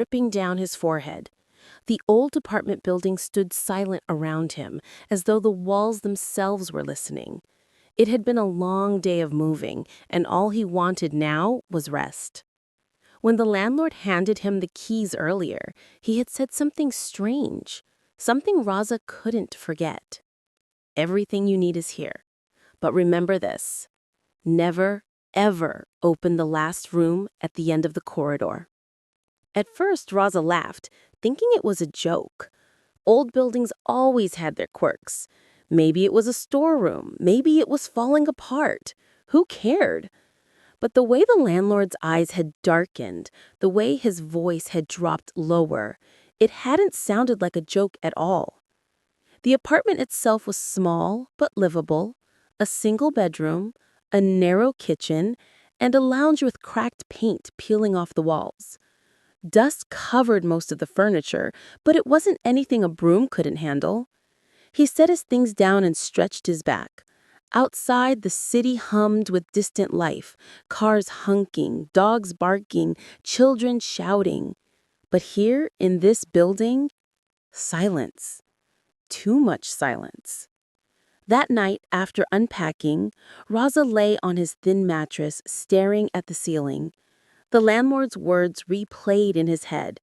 dripping down his forehead. The old apartment building stood silent around him, as though the walls themselves were listening. It had been a long day of moving, and all he wanted now was rest. When the landlord handed him the keys earlier, he had said something strange, something Raza couldn't forget. Everything you need is here. But remember this: never, ever open the last room at the end of the corridor. At first, Raza laughed, thinking it was a joke. Old buildings always had their quirks. Maybe it was a storeroom, maybe it was falling apart. Who cared? But the way the landlord's eyes had darkened, the way his voice had dropped lower, it hadn't sounded like a joke at all. The apartment itself was small but livable, a single bedroom, a narrow kitchen, and a lounge with cracked paint peeling off the walls. Dust covered most of the furniture, but it wasn't anything a broom couldn't handle. He set his things down and stretched his back. Outside, the city hummed with distant life, cars honking, dogs barking, children shouting. But here, in this building, silence. Too much silence. That night, after unpacking, Raza lay on his thin mattress, staring at the ceiling. The landlord's words replayed in his head.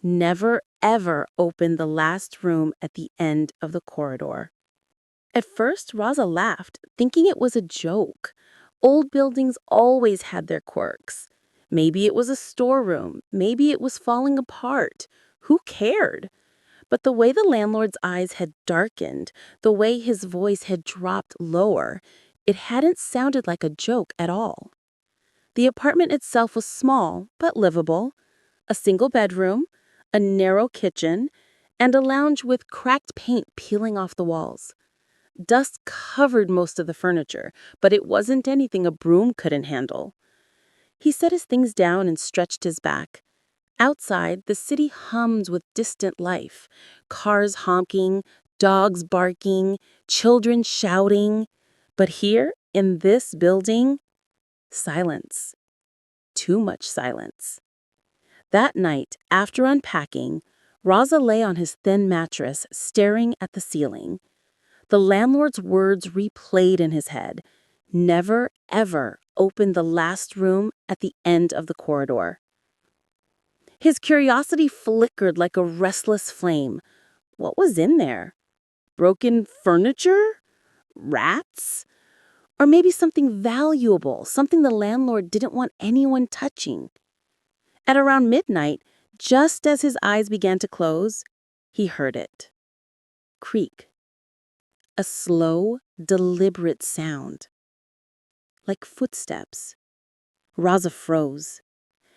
Never, ever open the last room at the end of the corridor. At first, Raza laughed, thinking it was a joke. Old buildings always had their quirks. Maybe it was a storeroom, maybe it was falling apart. Who cared? But the way the landlord's eyes had darkened, the way his voice had dropped lower, it hadn't sounded like a joke at all. The apartment itself was small but livable, a single bedroom, a narrow kitchen, and a lounge with cracked paint peeling off the walls. Dust covered most of the furniture, but it wasn't anything a broom couldn't handle. He set his things down and stretched his back. Outside, the city hummed with distant life, cars honking, dogs barking, children shouting. But here, in this building, silence. Too much silence. That night, after unpacking, Raza lay on his thin mattress, staring at the ceiling. The landlord's words replayed in his head. Never, ever open the last room at the end of the corridor. His curiosity flickered like a restless flame. What was in there? Broken furniture? Rats? Or maybe something valuable, something the landlord didn't want anyone touching. At around midnight, just as his eyes began to close, he heard it. Creak. A slow, deliberate sound. Like footsteps. Raza froze.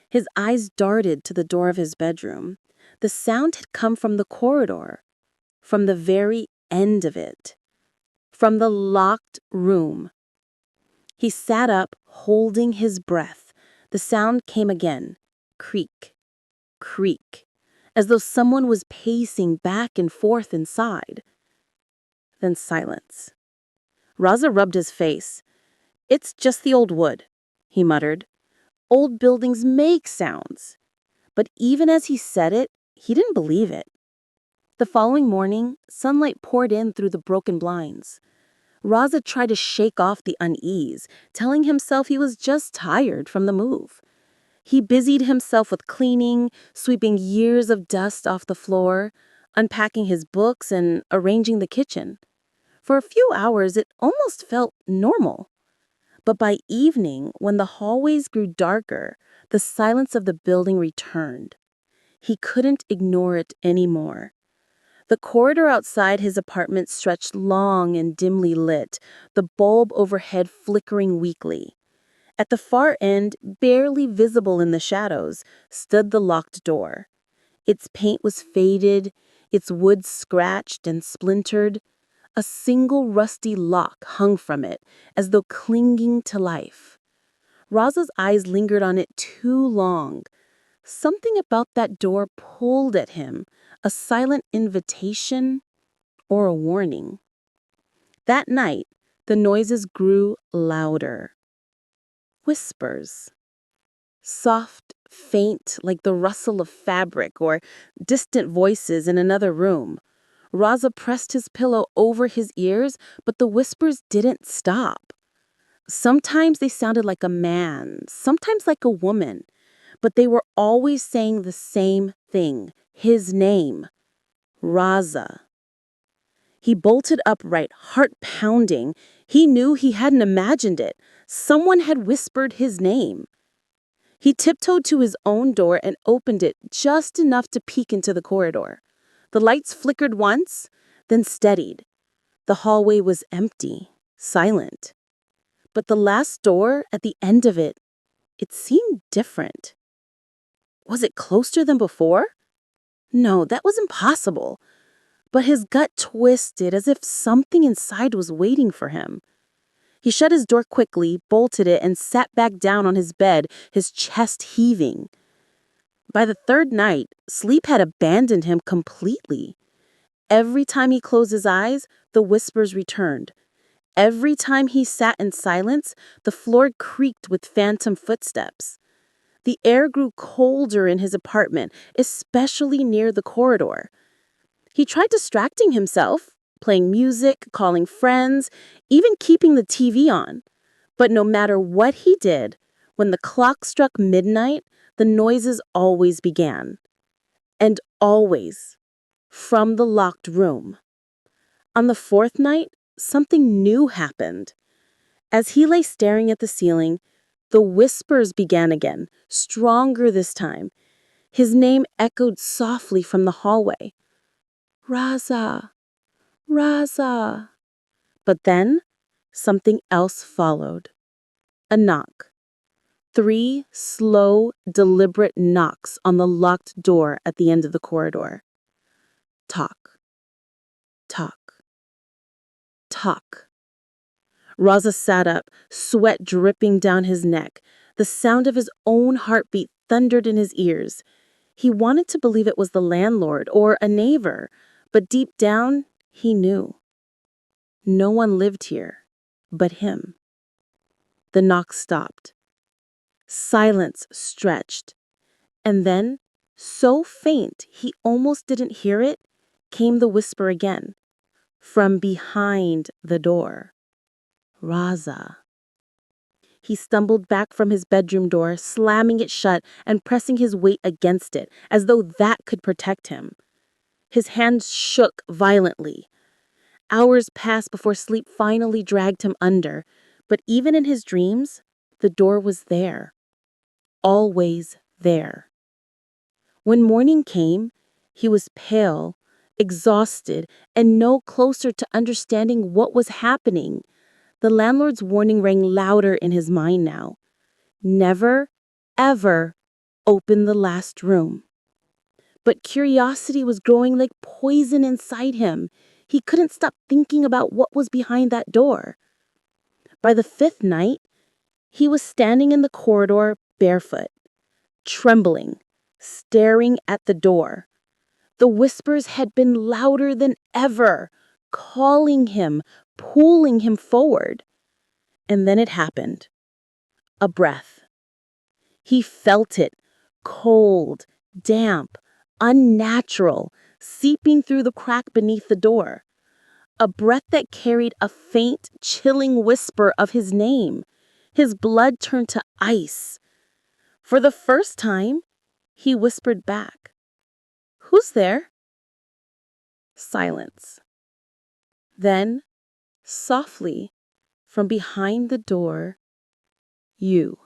His eyes darted to the door of his bedroom. The sound had come from the corridor, from the very end of it, from the locked room. He sat up, holding his breath. The sound came again. Creak, creak, as though someone was pacing back and forth inside. Then silence. Raza rubbed his face. "It's just the old wood," he muttered. "Old buildings make sounds." But even as he said it, he didn't believe it. The following morning, sunlight poured in through the broken blinds. Raza tried to shake off the unease, telling himself he was just tired from the move. He busied himself with cleaning, sweeping years of dust off the floor, unpacking his books, and arranging the kitchen. For a few hours, it almost felt normal. But by evening, when the hallways grew darker, the silence of the building returned. He couldn't ignore it anymore. The corridor outside his apartment stretched long and dimly lit, the bulb overhead flickering weakly. At the far end, barely visible in the shadows, stood the locked door. Its paint was faded, its wood scratched and splintered. A single rusty lock hung from it, as though clinging to life. Raza's eyes lingered on it too long. Something about that door pulled at him, a silent invitation or a warning. That night, the noises grew louder. Whispers. Soft, faint like the rustle of fabric or distant voices in another room. Raza pressed his pillow over his ears, but the whispers didn't stop. Sometimes they sounded like a man, sometimes like a woman, but they were always saying the same thing, his name, Raza. He bolted upright, heart pounding. He knew he hadn't imagined it. Someone had whispered his name. He tiptoed to his own door and opened it just enough to peek into the corridor. The lights flickered once, then steadied. The hallway was empty, silent. But the last door at the end of it, it seemed different. Was it closer than before? No, that was impossible. But his gut twisted as if something inside was waiting for him. He shut his door quickly, bolted it, and sat back down on his bed, his chest heaving. By the third night, sleep had abandoned him completely. Every time he closed his eyes, the whispers returned. Every time he sat in silence, the floor creaked with phantom footsteps. The air grew colder in his apartment, especially near the corridor. He tried distracting himself, playing music, calling friends, even keeping the TV on. But no matter what he did, when the clock struck midnight, the noises always began. And always from the locked room. On the fourth night, something new happened. As he lay staring at the ceiling, the whispers began again, stronger this time. His name echoed softly from the hallway. Raza, Raza. But then, something else followed. A knock. 3 slow, deliberate knocks on the locked door at the end of the corridor. Talk. Talk. Talk. Raza sat up, sweat dripping down his neck. The sound of his own heartbeat thundered in his ears. He wanted to believe it was the landlord or a neighbor, but deep down, he knew. No one lived here but him. The knock stopped. Silence stretched. And then, so faint he almost didn't hear it, came the whisper again. From behind the door. Raza. He stumbled back from his bedroom door, slamming it shut and pressing his weight against it, as though that could protect him. His hands shook violently. Hours passed before sleep finally dragged him under, but even in his dreams, the door was there. Always there. When morning came, he was pale, exhausted, and no closer to understanding what was happening. The landlord's warning rang louder in his mind now. Never, ever open the last room. But curiosity was growing like poison inside him. He couldn't stop thinking about what was behind that door. By the 5th night, he was standing in the corridor barefoot, trembling, staring at the door. The whispers had been louder than ever, calling him, pulling him forward. And then it happened. A breath. He felt it, cold, damp, unnatural, seeping through the crack beneath the door. A breath that carried a faint, chilling whisper of his name. His blood turned to ice. For the first time, he whispered back, "Who's there?" Silence. Then, softly, from behind the door, "You."